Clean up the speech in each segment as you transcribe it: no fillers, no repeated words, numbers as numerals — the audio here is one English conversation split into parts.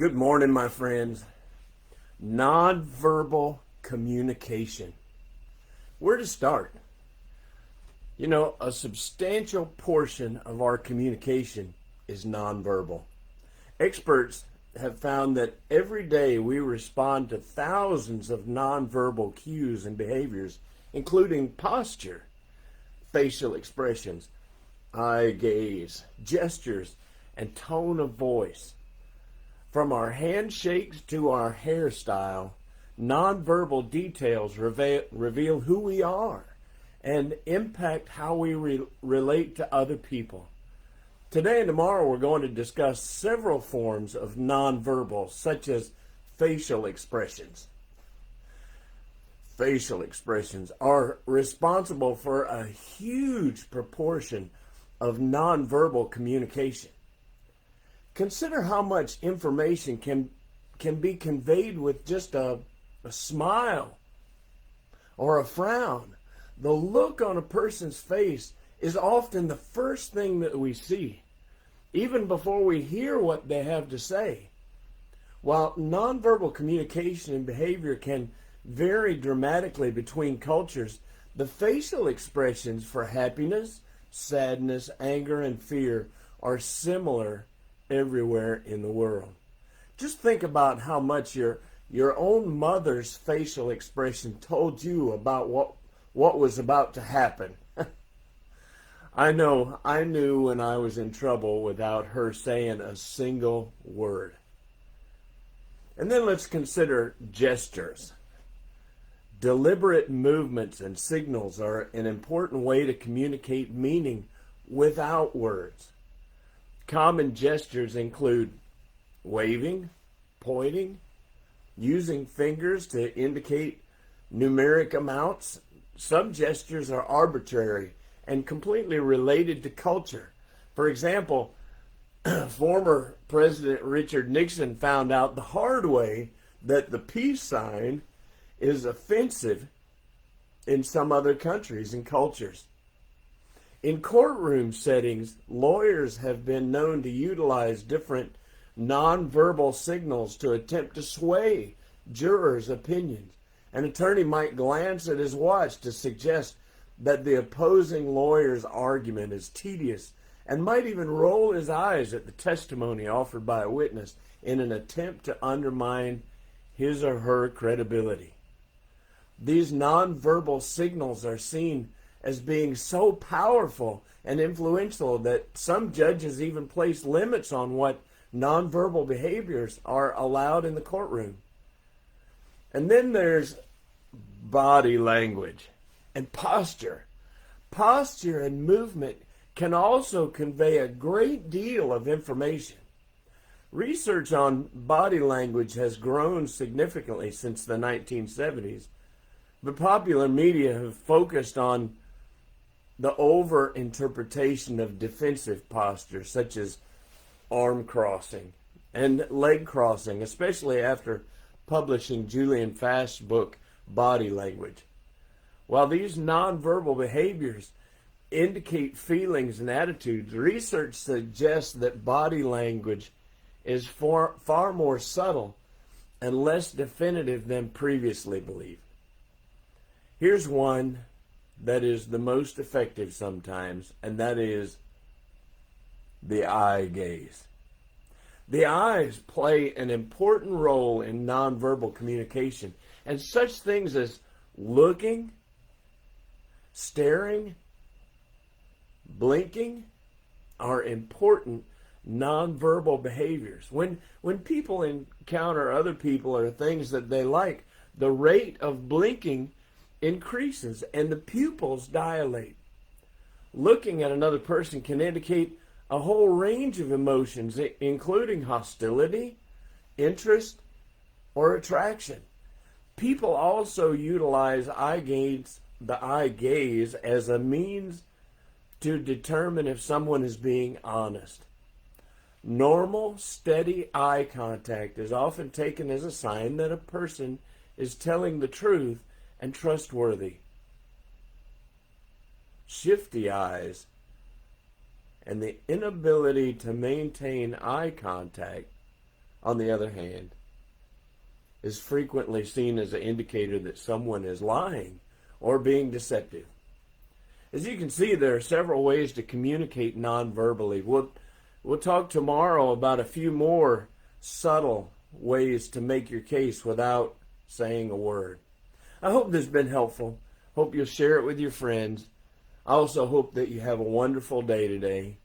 Good morning, my friends. Nonverbal communication. Where to start? You know, a substantial portion of our communication is nonverbal. Experts have found that every day we respond to thousands of nonverbal cues and behaviors, including posture, facial expressions, eye gaze, gestures, and tone of voice. From our handshakes to our hairstyle, nonverbal details reveal who we are and impact how we relate to other people. Today and tomorrow we're going to discuss several forms of nonverbal, such as facial expressions. Facial expressions are responsible for a huge proportion of nonverbal communication. Consider how much information can be conveyed with just a smile or a frown. The look on a person's face is often the first thing that we see, even before we hear what they have to say. While nonverbal communication and behavior can vary dramatically between cultures, the facial expressions for happiness, sadness, anger, and fear are similar everywhere in the world. Just think about how much your own mother's facial expression told you about what was about to happen. I know I knew when I was in trouble without her saying a single word. And then let's consider gestures. Deliberate movements and signals are an important way to communicate meaning without words. Common gestures include waving, pointing, using fingers to indicate numeric amounts. Some gestures are arbitrary and completely related to culture. For example, former President Richard Nixon found out the hard way that the peace sign is offensive in some other countries and cultures. In courtroom settings, lawyers have been known to utilize different nonverbal signals to attempt to sway jurors' opinions. An attorney might glance at his watch to suggest that the opposing lawyer's argument is tedious and might even roll his eyes at the testimony offered by a witness in an attempt to undermine his or her credibility. These nonverbal signals are seen as being so powerful and influential that some judges even place limits on what nonverbal behaviors are allowed in the courtroom. And then there's body language and posture. Posture and movement can also convey a great deal of information. Research on body language has grown significantly since the 1970s, but popular media have focused on the over-interpretation of defensive postures, such as arm crossing and leg crossing, especially after publishing Julian Fast's book, Body Language. While these nonverbal behaviors indicate feelings and attitudes, research suggests that body language is far more subtle and less definitive than previously believed. Here's one that is the most effective sometimes, and that is the eye gaze. The eyes play an important role in nonverbal communication, and such things as looking, staring, blinking are important nonverbal behaviors. When people encounter other people or things that they like, the rate of blinking increases and the pupils dilate. Looking at another person can indicate a whole range of emotions, including hostility, interest, or attraction. People also utilize the eye gaze as a means to determine if someone is being honest. Normal, steady eye contact is often taken as a sign that a person is telling the truth and trustworthy. Shifty eyes and the inability to maintain eye contact on the other hand, is frequently seen as an indicator that someone is lying or being deceptive. As you can see, there are several ways to communicate non-verbally. We'll talk tomorrow about a few more subtle ways to make your case without saying a word. I hope this has been helpful. Hope you'll share it with your friends. I also hope that you have a wonderful day today.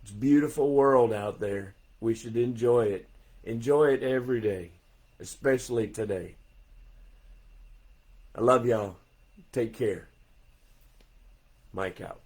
It's a beautiful world out there. We should enjoy it. Enjoy it every day, especially today. I love y'all. Take care. Mike out.